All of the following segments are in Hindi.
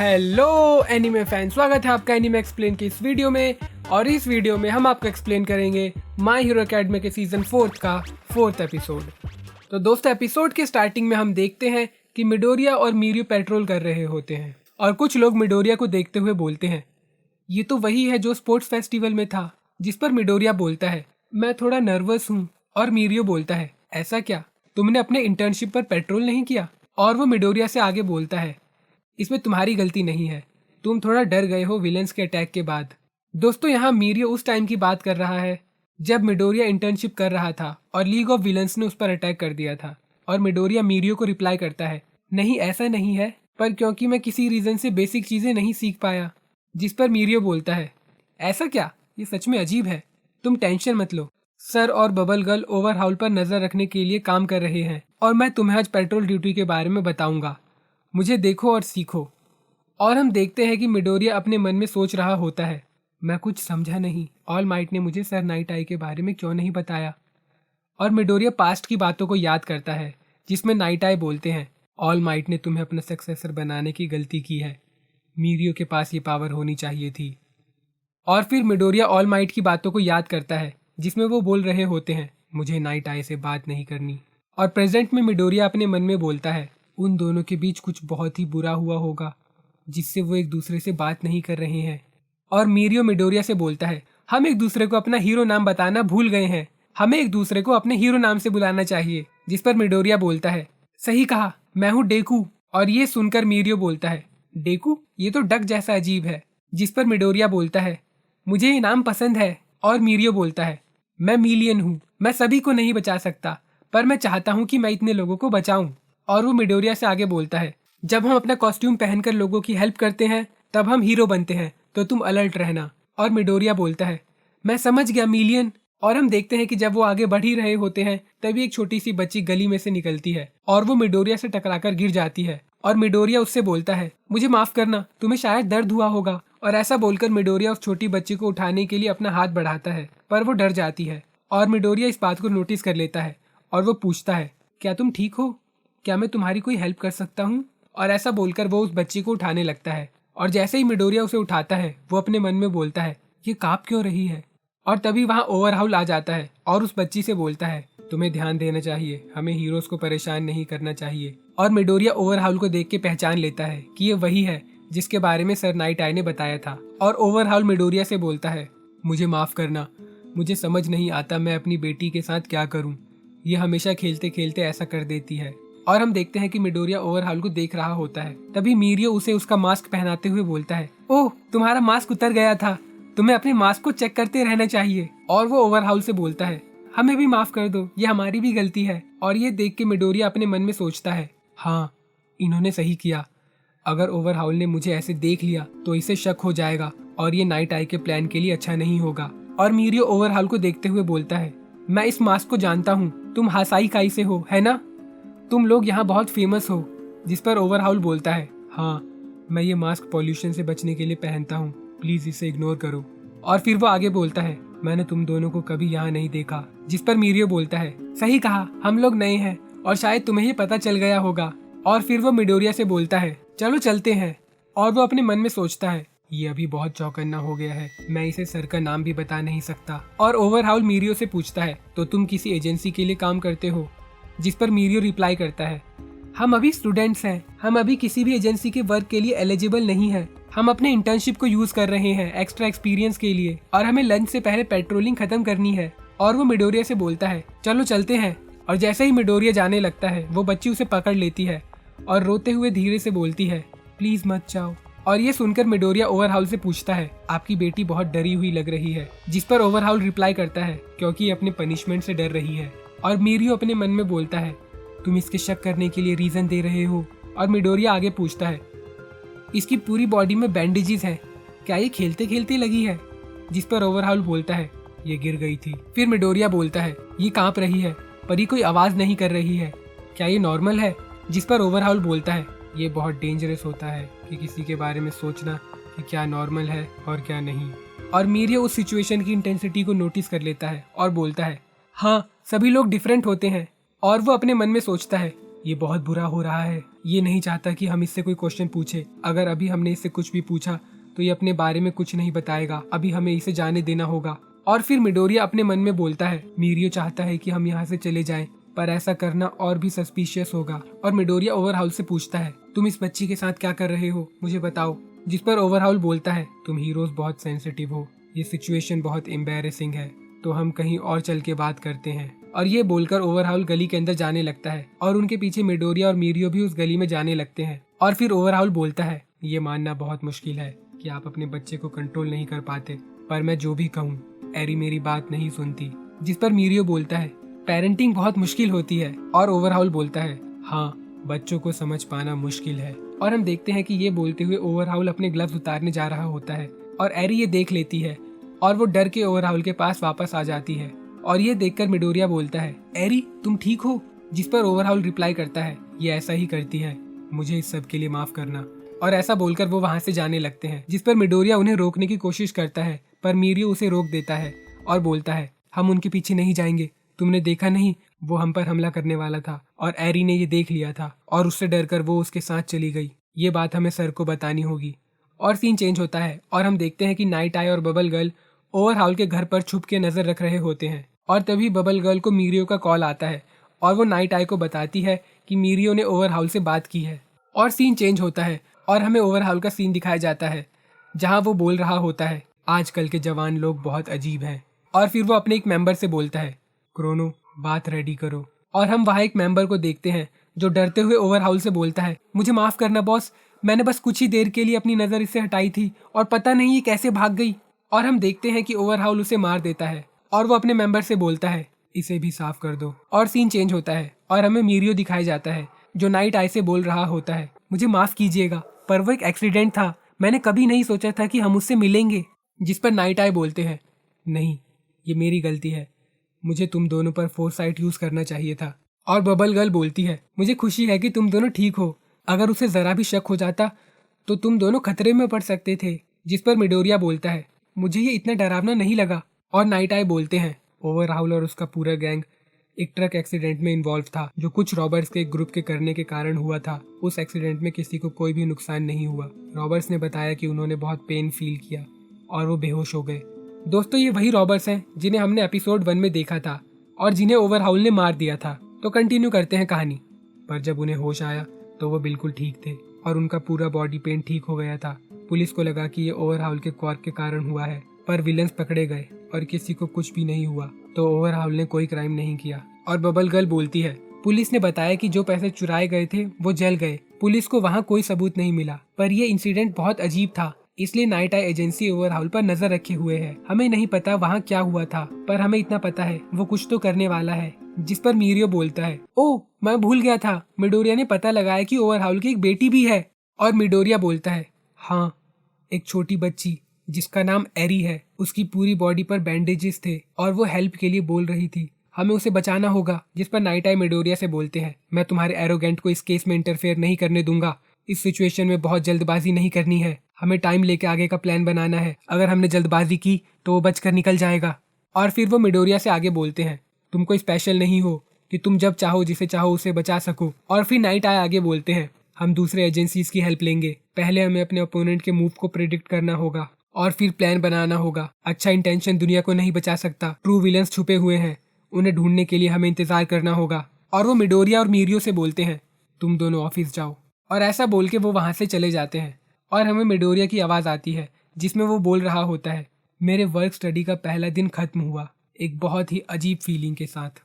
हेलो एनीमे फैन, स्वागत है आपका एनीमे एक्सप्लेन की इस वीडियो में। और इस वीडियो में हम आपको एक्सप्लेन करेंगे माय हीरो अकेडमी के सीजन 4 का 4th एपिसोड। तो दोस्तों, एपिसोड के स्टार्टिंग में हम देखते हैं कि मिडोरिया और मीरियो पेट्रोल कर रहे होते हैं और कुछ लोग मिडोरिया को देखते हुए बोलते हैं, ये तो वही है जो स्पोर्ट्स फेस्टिवल में था। जिस पर मिडोरिया बोलता है, मैं थोड़ा नर्वस हूँ। और मीरियो बोलता है, ऐसा क्या, तुमने अपने इंटर्नशिप पर पेट्रोल नहीं किया? और वो मिडोरिया से आगे बोलता है, इसमें तुम्हारी गलती नहीं है, तुम थोड़ा डर गए हो विलेंस के अटैक के बाद। दोस्तों, यहाँ मीरियो उस टाइम की बात कर रहा है जब मिडोरिया इंटर्नशिप कर रहा था और लीग ऑफ विलेंस ने उस पर अटैक कर दिया था। और मिडोरिया मीरियो को रिप्लाई करता है, नहीं ऐसा नहीं है, पर क्योंकि मैं किसी रीजन से बेसिक चीजें नहीं सीख पाया। जिस पर मीरियो बोलता है, ऐसा क्या, ये सच में अजीब है, तुम टेंशन मत लो। सर और बबल गर्ल ओवरहाउल पर नजर रखने के लिए काम कर रहे हैं और मैं तुम्हें आज पेट्रोल ड्यूटी के बारे में बताऊंगा, मुझे देखो और सीखो। और हम देखते हैं कि मिडोरिया अपने मन में सोच रहा होता है, मैं कुछ समझा नहीं, ऑल माइट ने मुझे सर नाइट आई के बारे में क्यों नहीं बताया। और मिडोरिया पास्ट की बातों को याद करता है जिसमें नाइट आई बोलते हैं, ऑल माइट ने तुम्हें अपना सक्सेसर बनाने की गलती की है, मीरियो के पास ये पावर होनी चाहिए थी। और फिर मिडोरिया ऑल माइट की बातों को याद करता है जिसमें वो बोल रहे होते हैं, मुझे नाइट आई से बात नहीं करनी। और प्रेजेंट में मिडोरिया अपने मन में बोलता है, उन दोनों के बीच कुछ बहुत ही बुरा हुआ होगा जिससे वो एक दूसरे से बात नहीं कर रहे हैं। और मीरियो मिडोरिया से बोलता है, हम एक दूसरे को अपना हीरो नाम बताना भूल गए हैं, हमें एक दूसरे को अपने हीरो नाम से बुलाना चाहिए। जिस पर मिडोरिया बोलता है, सही कहा, मैं हूँ डेकू। और ये सुनकर मीरियो बोलता है, डेकू, ये तो डक जैसा अजीब है। जिस पर मिडोरिया बोलता है, मुझे ये नाम पसंद है। और मीरियो बोलता है, मैं मिलियन हूँ, मैं सभी को नहीं बचा सकता, पर मैं चाहता हूँ कि मैं इतने लोगों को बचाऊं। और वो मिडोरिया से आगे बोलता है, जब हम अपना कॉस्ट्यूम पहनकर लोगों की हेल्प करते हैं तब हम हीरो बनते हैं, तो तुम अलर्ट रहना। और मिडोरिया बोलता है, मैं समझ गया मिलियन। और हम देखते हैं कि जब वो आगे बढ़ ही रहे होते हैं तभी एक छोटी सी बच्ची गली में से निकलती है और वो मिडोरिया से टकराकर गिर जाती है। और मिडोरिया उससे बोलता है, मुझे माफ करना, तुम्हें शायद दर्द हुआ होगा। और ऐसा बोलकर मिडोरिया उस छोटी बच्ची को उठाने के लिए अपना हाथ बढ़ाता है, पर वो डर जाती है। और मिडोरिया इस बात को नोटिस कर लेता है और वो पूछता है, क्या तुम ठीक हो, क्या मैं तुम्हारी कोई हेल्प कर सकता हूँ? और ऐसा बोलकर वो उस बच्ची को उठाने लगता है। और जैसे ही मिडोरिया उसे उठाता है वो अपने मन में बोलता है, ये कांप क्यों रही है? और तभी वहाँ ओवरहाउल आ जाता है और उस बच्ची से बोलता है, तुम्हें ध्यान देना चाहिए, हमें हीरोज को परेशान नहीं करना चाहिए। और मिडोरिया ओवरहाउल को देख के पहचान लेता है कि ये वही है जिसके बारे में सर नाइट आई ने बताया था। और ओवरहाउल मिडोरिया से बोलता है, मुझे माफ करना, मुझे समझ नहीं आता मैं अपनी बेटी के साथ क्या करूं, ये हमेशा खेलते खेलते ऐसा कर देती है। और हम देखते हैं कि मिडोरिया ओवरहाउल को देख रहा होता है। तभी मीरियो उसे उसका मास्क पहनाते हुए बोलता है, ओह, तुम्हारा मास्क उतर गया था, तुम्हें अपने मास्क को चेक करते रहना चाहिए। और वो ओवरहाउल से बोलता है, हमें भी माफ कर दो, ये हमारी भी गलती है। और ये देख के मिडोरिया अपने मन में सोचता है, हाँ, इन्होंने सही किया, अगर ओवरहाउल ने मुझे ऐसे देख लिया तो इसे शक हो जाएगा और ये नाइट आई के प्लान के लिए अच्छा नहीं होगा। और मीरियो ओवरहाउल को देखते हुए बोलता है, मैं इस मास्क को जानता हूँ, तुम हासाई काई से हो, है ना? तुम लोग यहाँ बहुत फेमस हो। जिस पर ओवरहाउल बोलता है, हाँ, मैं ये मास्क पॉल्यूशन से बचने के लिए पहनता हूँ, प्लीज इसे इग्नोर करो। और फिर वो आगे बोलता है, मैंने तुम दोनों को कभी यहाँ नहीं देखा। जिस पर मीरियो बोलता है, सही कहा, हम लोग नए हैं और शायद तुम्हें ये पता चल गया होगा। और फिर वो मिडोरिया से बोलता है, चलो चलते हैं। और वो अपने मन में सोचता है, ये अभी बहुत चौकन्ना हो गया है, मैं इसे सर का नाम भी बता नहीं सकता। और ओवरहाउल मीरियो से पूछता है, तो तुम किसी एजेंसी के लिए काम करते हो? जिस पर मीरियो रिप्लाई करता है, हम अभी स्टूडेंट्स हैं, हम अभी किसी भी एजेंसी के वर्क के लिए एलिजिबल नहीं है, हम अपने इंटर्नशिप को यूज कर रहे हैं एक्स्ट्रा एक्सपीरियंस के लिए, और हमें लंच से पहले पेट्रोलिंग खत्म करनी है। और वो मिडोरिया से बोलता है, चलो चलते हैं। और जैसे ही मिडोरिया जाने लगता है वो बच्ची उसे पकड़ लेती है और रोते हुए धीरे से बोलती है, प्लीज मत जाओ। और ये सुनकर मिडोरिया ओवरहाउल से पूछता है, आपकी बेटी बहुत डरी हुई लग रही है। जिस पर ओवरहाउल रिप्लाई करता है, क्योंकि ये अपने पनिशमेंट से डर रही है। और मीरियो अपने मन में बोलता है, तुम इसके शक करने के लिए रीजन दे रहे हो। और मिडोरिया आगे पूछता है, इसकी पूरी बॉडी में बैंडेजेस हैं, क्या ये खेलते खेलते लगी है? जिस पर ओवरहाउल बोलता है, ये गिर गई थी। फिर मिडोरिया बोलता है, ये कांप रही है पर ये कोई आवाज नहीं कर रही है, क्या ये नॉर्मल है? जिस पर ओवरहाउल बोलता है, ये बहुत डेंजरस होता है कि किसी के बारे में सोचना कि क्या नॉर्मल है और क्या नहीं। और मीरियो उस सिचुएशन की इंटेंसिटी को नोटिस कर लेता है और बोलता है, हाँ, सभी लोग डिफरेंट होते हैं। और वो अपने मन में सोचता है, ये बहुत बुरा हो रहा है। ये नहीं चाहता कि हम इससे कोई क्वेश्चन पूछे। अगर अभी हमने इससे कुछ भी पूछा तो ये अपने बारे में कुछ नहीं बताएगा। अभी हमें इसे जाने देना होगा। और फिर मिडोरिया अपने मन में बोलता है, मीरियो चाहता है कि हम यहाँ से चले जाएं, पर ऐसा करना और भी सस्पिशियस होगा। और मिडोरिया ओवरहाउल से पूछता है, तुम इस बच्ची के साथ क्या कर रहे हो, मुझे बताओ। जिस पर ओवरहाउल बोलता है, तुम हीरोज बहुत सेंसिटिव हो, ये सिचुएशन बहुत एम्बैरेसिंग है, तो हम कहीं और चल के बात करते हैं। और ये बोलकर ओवरहाउल गली के अंदर जाने लगता है और उनके पीछे मिडोरिया और मीरियो भी उस गली में जाने लगते हैं। और फिर ओवरहाउल बोलता है, ये मानना बहुत मुश्किल है कि आप अपने बच्चे को कंट्रोल नहीं कर पाते, पर मैं जो भी कहूँ एरी मेरी बात नहीं सुनती। जिस पर मीरियो बोलता है, पेरेंटिंग बहुत मुश्किल होती है। और ओवरहाउल बोलता है, हाँ, बच्चों को समझ पाना मुश्किल है। और हम देखते हैं कि ये बोलते हुए ओवरहाउल अपने ग्लव्स उतारने जा रहा होता है और एरी ये देख लेती है और वो डर के ओवरहाउल के पास वापस आ जाती है। और ये देखकर मिडोरिया बोलता है, एरी तुम ठीक हो? जिस पर ओवरहाउल रिप्लाई करता है, ये ऐसा ही करती है, मुझे इस सब के लिए माफ करना। और ऐसा बोलकर वो वहाँ से जाने लगते हैं। जिस पर मिडोरिया उन्हें रोकने की कोशिश करता है, पर मीरियो उसे रोक देता है और बोलता है, हम उनके पीछे नहीं जाएंगे, तुमने देखा नहीं वो हम पर हमला करने वाला था और एरी ने ये देख लिया था और उससे डरकर वो उसके साथ चली गई। ये बात हमें सर को बतानी होगी। और सीन चेंज होता है और हम देखते हैं कि नाइट आई और बबल गर्ल ओवरहाउल के घर पर छुप के नजर रख रहे होते हैं। और तभी बबल गर्ल को मीरियो का कॉल आता है और वो नाइट आई को बताती है कि मीरियो ने ओवरहाउल से बात की है। और सीन चेंज होता है और हमें ओवरहाउल का सीन दिखाया जाता है जहाँ वो बोल रहा होता है, आजकल के जवान लोग बहुत अजीब हैं। और फिर वो अपने एक मेंबर से बोलता है, क्रोनो बात रेडी करो। और हम वहाँ एक मेंबर को देखते हैं जो डरते हुए ओवरहाउल से बोलता है, मुझे माफ करना बॉस, मैंने बस कुछ ही देर के लिए अपनी नज़र इससे हटाई थी और पता नहीं ये कैसे भाग गई। और हम देखते हैं कि ओवरहाउल उसे मार देता है और वो अपने मेंबर से बोलता है, इसे भी साफ कर दो। और सीन चेंज होता है और हमें मीरियो दिखाया जाता है जो नाइट आई से बोल रहा होता है, मुझे माफ कीजिएगा, पर वो एक एक्सीडेंट था, मैंने कभी नहीं सोचा था कि हम उससे मिलेंगे। जिस पर नाइट आई बोलते हैं, नहीं, ये मेरी गलती है, मुझे तुम दोनों पर फोरसाइट यूज करना चाहिए था। और बबल गर्ल बोलती है, मुझे खुशी है कि तुम दोनों ठीक हो, अगर उसे जरा भी शक हो जाता तो तुम दोनों खतरे में पड़ सकते थे। जिस पर मिडोरिया बोलता है, मुझे ये इतना डरावना नहीं लगा। और नाइट आई बोलते हैं, ओवरहाउल और उसका पूरा गैंग एक ट्रक एक्सीडेंट में इन्वॉल्व था जो कुछ रॉबर्स के एक ग्रुप के करने के कारण हुआ था। उस एक्सीडेंट में किसी को कोई भी नुकसान नहीं हुआ। रॉबर्स ने बताया कि उन्होंने बहुत पेन फील किया और वो बेहोश हो गए। दोस्तों, ये वही रॉबर्स हैं जिन्हें हमने एपिसोड 1 में देखा था और जिन्हें ओवरहाउल ने मार दिया था। तो कंटिन्यू करते हैं कहानी। पर जब उन्हें होश आया तो वो बिल्कुल ठीक थे और उनका पूरा बॉडी पेन ठीक हो गया था। पुलिस को लगा कि ये ओवरहाउल के क्वार्क के कारण हुआ है, पर विलन्स पकड़े गए और किसी को कुछ भी नहीं हुआ। तो ओवरहाउल ने कोई क्राइम नहीं किया। और बबल गर्ल बोलती है, पुलिस ने बताया कि जो पैसे चुराए गए थे वो जल गए, पुलिस को वहाँ कोई सबूत नहीं मिला, पर ये इंसिडेंट बहुत अजीब था, इसलिए नाइट आई एजेंसी ओवरहाउल पर नजर रखे हुए है। हमें नहीं पता वहाँ क्या हुआ था, पर हमें इतना पता है वो कुछ तो करने वाला है। जिस पर मीरियो बोलता है, ओह मैं भूल गया था, मिडोरिया ने पता लगाया कि ओवरहाउल की एक बेटी भी है। और मिडोरिया बोलता है, हाँ, एक छोटी बच्ची जिसका नाम एरी है, उसकी पूरी बॉडी पर बैंडेजेस थे और वो हेल्प के लिए बोल रही थी, हमें उसे बचाना होगा। जिस पर नाइट आई मिडोरिया से बोलते हैं, मैं तुम्हारे एरोगेंट को इस केस में इंटरफेयर नहीं करने दूंगा, इस सिचुएशन में बहुत जल्दबाजी नहीं करनी है, हमें टाइम लेके आगे का प्लान बनाना है, अगर हमने जल्दबाजी की तो वो बचकर निकल जाएगा। और फिर वो मिडोरिया से आगे बोलते हैं, तुम कोई स्पेशल नहीं हो कि तुम जब चाहो जिसे चाहो उसे बचा सको। और फिर नाइट आई आगे बोलते हैं, हम दूसरे एजेंसीज की हेल्प लेंगे, पहले हमें अपने ओपोनेंट के मूव को प्रिडिक्ट करना होगा और फिर प्लान बनाना होगा। अच्छा इंटेंशन दुनिया को नहीं बचा सकता, ट्रू विलन्स छुपे हुए हैं, उन्हें ढूंढने के लिए हमें इंतजार करना होगा। और वो मिडोरिया और मीरियो से बोलते हैं, तुम दोनों ऑफिस जाओ। और ऐसा बोल के वो वहाँ से चले जाते हैं और हमें मिडोरिया की आवाज़ आती है जिसमें वो बोल रहा होता है, मेरे वर्क स्टडी का पहला दिन खत्म हुआ एक बहुत ही अजीब फीलिंग के साथ।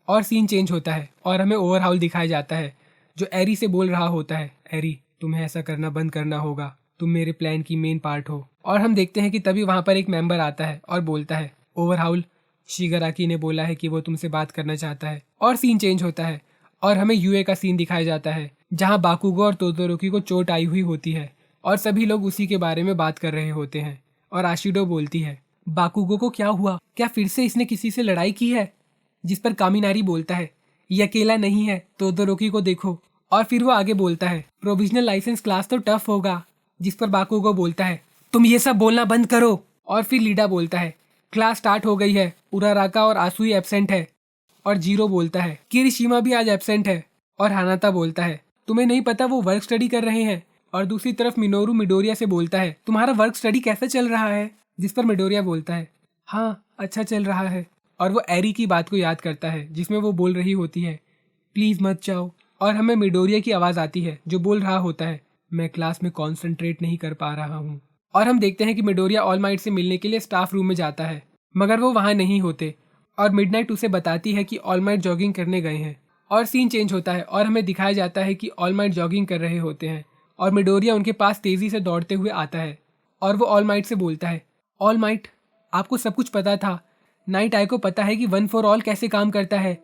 और सीन चेंज होता है और हमें ओवरहाउल दिखाया जाता है जो एरी से बोल रहा होता है, एरी तुम्हें ऐसा करना बंद करना होगा, तुम मेरे प्लान की मेन पार्ट हो। और हम देखते हैं कि तभी वहाँ पर एक मेंबर आता है और बोलता है, ओवरहाउल, शिगाराकी ने बोला है कि वो तुमसे बात करना चाहता है। और सीन चेंज होता है और हमें यूए का सीन दिखाया जाता है जहाँ बाकुगो और तोदोरोकी को चोट आई हुई होती है और सभी लोग उसी के बारे में बात कर रहे होते हैं। और आशिडो बोलती है, बाकुगो को क्या हुआ, क्या फिर से इसने किसी से लड़ाई की है? जिस पर कामिनारी बोलता है, ये अकेला नहीं है, तोदोरोकी को देखो। और फिर वो आगे बोलता है, प्रोविजनल लाइसेंस क्लास तो टफ होगा। जिस पर बाकुगो बोलता है, तुम ये सब बोलना बंद करो। और फिर लीडा बोलता है, क्लास स्टार्ट हो गई है, उराराका और आसुई एब्सेंट है। और जीरो बोलता है, किरिशिमा भी आज एब्सेंट है। और हानाता बोलता है तुम्हें नहीं पता वो वर्क स्टडी कर रहे हैं। और दूसरी तरफ मिनोरू मिडोरिया से बोलता है तुम्हारा वर्क स्टडी कैसा चल रहा है। जिस पर मिडोरिया बोलता है हाँ अच्छा चल रहा है। और वो एरी की बात को याद करता है जिसमें वो बोल रही होती है प्लीज मत जाओ। और हमें मिडोरिया की आवाज़ आती है जो बोल रहा होता है मैं क्लास में कॉन्सेंट्रेट नहीं कर पा रहा हूँ। और हम देखते हैं कि मिडोरिया ऑल माइट से मिलने के लिए स्टाफ रूम में जाता है मगर वो वहाँ नहीं होते। और मिडनाइट उसे बताती है कि ऑल माइट जॉगिंग करने गए हैं। और सीन चेंज होता है और हमें दिखाया जाता है कि ऑल माइट जॉगिंग कर रहे होते हैं और मिडोरिया उनके पास तेजी से दौड़ते हुए आता है। और वो ऑल माइट से बोलता है ऑल माइट आपको सब कुछ पता था। नाइट आई को पता है कि वन फॉर ऑल कैसे काम करता है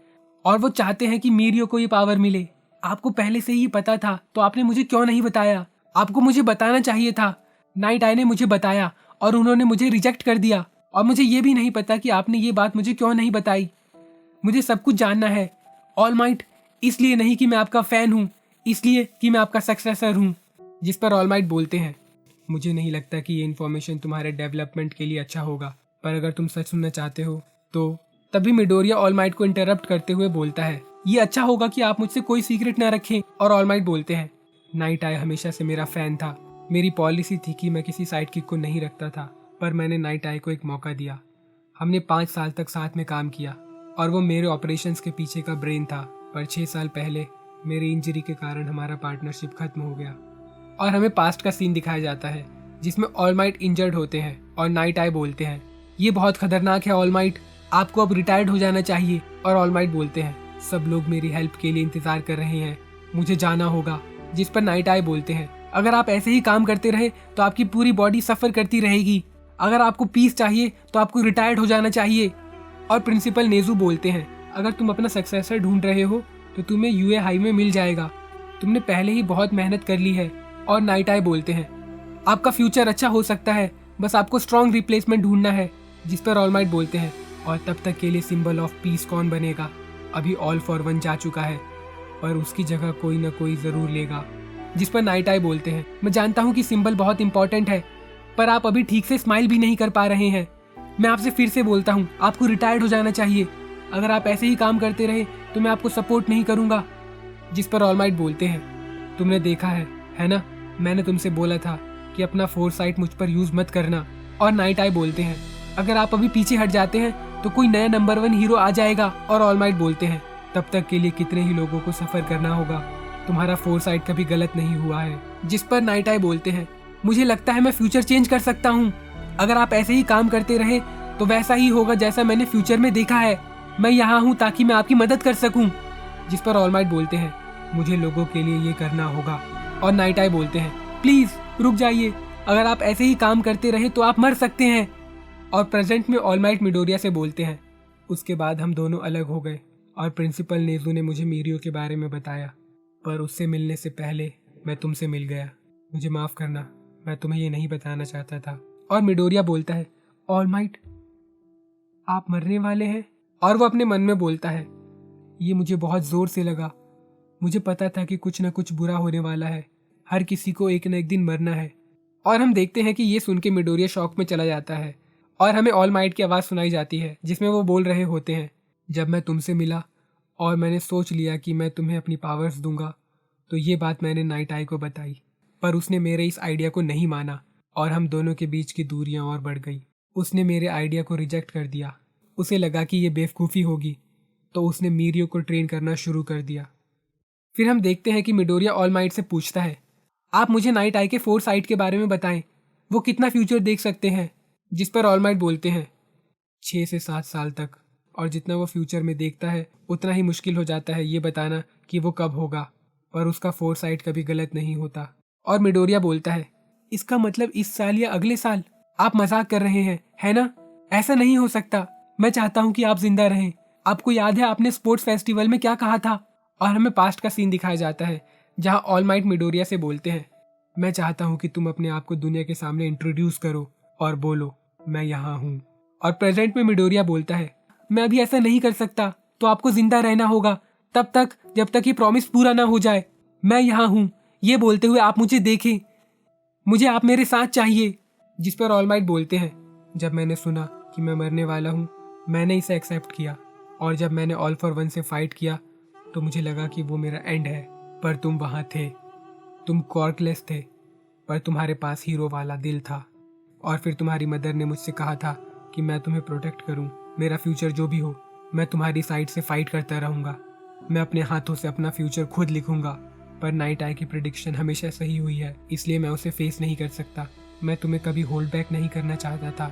और वो चाहते हैं कि मीरियो को ये पावर मिले। आपको पहले से ही पता था तो आपने मुझे क्यों नहीं बताया। आपको मुझे बताना चाहिए था। नाइट आई ने मुझे बताया और उन्होंने मुझे रिजेक्ट कर दिया। और मुझे ये भी नहीं पता कि आपने ये बात मुझे क्यों नहीं बताई। मुझे सब कुछ जानना है ऑल माइट, इसलिए नहीं कि मैं आपका फ़ैन हूँ, इसलिए कि मैं आपका सक्सेसर हूँ। जिस पर ऑल माइट बोलते हैं मुझे नहीं लगता कि ये इन्फॉर्मेशन तुम्हारे डेवलपमेंट के लिए अच्छा होगा, पर अगर तुम सच सुनना चाहते हो तो। तभी मिडोरिया ऑल माइट को इंटरप्ट करते हुए बोलता है ये अच्छा होगा कि आप मुझसे कोई सीक्रेट ना रखें। और ऑल माइट बोलते हैं नाइट आई हमेशा से मेरा फ़ैन था। मेरी पॉलिसी थी कि मैं किसी साइड किक को नहीं रखता था, पर मैंने नाइट आई को एक मौका दिया। हमने 5 साल तक साथ में काम किया और वो मेरे ऑपरेशंस के पीछे का ब्रेन था। पर 6 साल पहले मेरी इंजरी के कारण हमारा पार्टनरशिप खत्म हो गया। और हमें पास्ट का सीन दिखाया जाता है जिसमें ऑल माइट इंजर्ड होते हैं और नाइट आई बोलते हैं ये बहुत खतरनाक है ऑल माइट, आपको अब रिटायर्ड हो जाना चाहिए। और ऑल माइट बोलते हैं सब लोग मेरी हेल्प के लिए इंतजार कर रहे हैं, मुझे जाना होगा। जिस पर नाइट आई बोलते हैं अगर आप ऐसे ही काम करते रहे तो आपकी पूरी बॉडी सफ़र करती रहेगी। अगर आपको पीस चाहिए तो आपको रिटायर्ड हो जाना चाहिए। और प्रिंसिपल नेजू बोलते हैं अगर तुम अपना सक्सेसर ढूंढ रहे हो तो तुम्हें यूए हाई में मिल जाएगा, तुमने पहले ही बहुत मेहनत कर ली है। और नाइट आई बोलते हैं आपका फ्यूचर अच्छा हो सकता है, बस आपको स्ट्रॉन्ग रिप्लेसमेंट ढूंढना है। जिस पर ऑल माइट बोलते हैं और तब तक के लिए सिंबल ऑफ पीस कौन बनेगा, अभी ऑल फॉर वन जा चुका है पर उसकी जगह कोई ना कोई ज़रूर लेगा। जिस पर नाइट आई बोलते हैं मैं जानता हूँ कि सिंबल बहुत इंपॉर्टेंट है, पर आप अभी ठीक से स्माइल भी नहीं कर पा रहे हैं। मैं आपसे फिर से बोलता हूँ आपको रिटायर्ड हो जाना चाहिए। अगर आप ऐसे ही काम करते रहे तो मैं आपको सपोर्ट नहीं करूँगा। जिस पर ऑल माइट बोलते हैं तुमने देखा है ना, मैंने तुमसे बोला था कि अपना फोरसाइट मुझ पर यूज़ मत करना। और नाइट आई बोलते हैं अगर आप अभी पीछे हट जाते हैं तो कोई नया नंबर 1 हीरो आ जाएगा। और ऑल माइट बोलते हैं तब तक के लिए कितने ही लोगों को सफ़र करना होगा, तुम्हारा फोरसाइट कभी गलत नहीं हुआ है। जिस पर नाइट आई बोलते हैं मुझे लगता है मैं फ्यूचर चेंज कर सकता हूँ। अगर आप ऐसे ही काम करते रहे तो वैसा ही होगा जैसा मैंने फ्यूचर में देखा है। मैं यहाँ हूँ ताकि मैं आपकी मदद कर सकूँ। जिस पर ऑल माइट बोलते हैं मुझे लोगों के लिए ये करना होगा। और नाइट आई बोलते हैं प्लीज़ रुक जाइए, अगर आप ऐसे ही काम करते रहे तो आप मर सकते हैं। और प्रेजेंट में ऑल माइट मिडोरिया से बोलते हैं उसके बाद हम दोनों अलग हो गए और प्रिंसिपल नेजू ने मुझे मीरियो के बारे में बताया, पर उससे मिलने से पहले मैं तुमसे मिल गया। मुझे माफ़ करना, मैं तुम्हें ये नहीं बताना चाहता था। और मिडोरिया बोलता है ऑल माइट आप मरने वाले हैं। और वो अपने मन में बोलता है ये मुझे बहुत ज़ोर से लगा, मुझे पता था कि कुछ न कुछ बुरा होने वाला है, हर किसी को एक न एक दिन मरना है। और हम देखते हैं कि ये सुन के मिडोरिया शॉक में चला जाता है और हमें ऑल माइट की आवाज़ सुनाई जाती है जिसमें वो बोल रहे होते हैं जब मैं तुमसे मिला और मैंने सोच लिया कि मैं तुम्हें अपनी पावर्स दूंगा तो ये बात मैंने नाइट आई को बताई, पर उसने मेरे इस आइडिया को नहीं माना और हम दोनों के बीच की दूरियां और बढ़ गई। उसने मेरे आइडिया को रिजेक्ट कर दिया, उसे लगा कि ये बेवकूफ़ी होगी, तो उसने मीरियो को ट्रेन करना शुरू कर दिया। फिर हम देखते हैं कि मिडोरिया ऑल माइट से पूछता है आप मुझे नाइट आई के फोरसाइट के बारे में बताएं, वो कितना फ्यूचर देख सकते हैं। जिस पर ऑल माइट बोलते हैं 6 से 7 साल तक, और जितना वो फ्यूचर में देखता है उतना ही मुश्किल हो जाता है ये बताना कि वो कब होगा, पर उसका फोरसाइट कभी गलत नहीं होता। और मिडोरिया बोलता है इसका मतलब इस साल या अगले साल, आप मजाक कर रहे हैं है ना, ऐसा नहीं हो सकता। मैं चाहता हूँ कि आप जिंदा रहें। आपको याद है आपने स्पोर्ट्स फेस्टिवल में क्या कहा था। और हमें पास्ट का सीन दिखाया जाता है जहाँ ऑल माइट मिडोरिया से बोलते हैं मैं चाहता हूँ कि तुम अपने आप को दुनिया के सामने इंट्रोड्यूस करो और बोलो मैं यहाँ हूँ। और प्रेजेंट में मिडोरिया बोलता है मैं अभी ऐसा नहीं कर सकता, तो आपको जिंदा रहना होगा तब तक जब तक ये प्रॉमिस पूरा ना हो जाए। मैं यहाँ हूँ ये बोलते हुए आप मुझे देखें, मुझे आप मेरे साथ चाहिए। जिस पर ऑल माइट बोलते हैं जब मैंने सुना कि मैं मरने वाला हूँ मैंने इसे एक्सेप्ट किया, और जब मैंने ऑल फॉर वन से फाइट किया तो मुझे लगा कि वो मेरा एंड है, पर तुम वहाँ थे। तुम कॉर्कलेस थे, पर तुम्हारे पास हीरो वाला दिल था। और फिर तुम्हारी मदर ने मुझसे कहा था कि मैं तुम्हें प्रोटेक्ट करूं। मेरा फ्यूचर जो भी हो, मैं तुम्हारी साइड से फाइट करता रहूंगा। मैं अपने हाथों से अपना फ्यूचर खुद लिखूंगा। पर नाइट आई की प्रेडिक्शन हमेशा सही हुई है, इसलिए मैं उसे फेस नहीं कर सकता। मैं तुम्हें कभी होल्ड बैक नहीं करना चाहता था।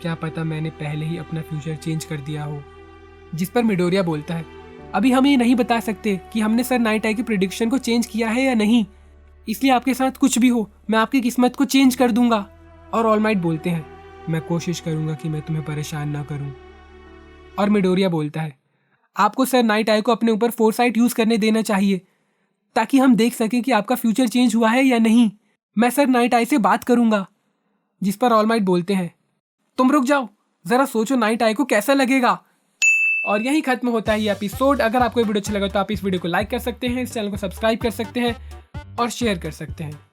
क्या पता मैंने पहले ही अपना फ्यूचर चेंज कर दिया हो। जिस पर मिडोरिया बोलता है, अभी हम ये नहीं बता सकते कि हमने सर नाइट आई की प्रेडिक्शन को चेंज किया है या नहीं, इसलिए आपके साथ कुछ भी हो, मैं आपकी किस्मत को चेंज कर दूंगा। और ऑल माइट बोलते हैं, मैं कोशिश करूंगा कि मैं तुम्हें परेशान ना करूं। और मिडोरिया बोलता है, आपको सर नाइट आई को अपने ऊपर फोरसाइट यूज करने देना चाहिए, ताकि हम देख सकें कि आपका फ्यूचर चेंज हुआ है या नहीं। मैं सर नाइट आई से बात करूंगा। जिस पर ऑल माइट बोलते हैं, तुम रुक जाओ, जरा सोचो नाइट आई को कैसा लगेगा। और यहीं खत्म होता है ये एपिसोड। अगर आपको ये वीडियो अच्छा लगा तो आप इस वीडियो को लाइक कर सकते हैं, इस चैनल को सब्सक्राइब कर सकते हैं और शेयर कर सकते हैं।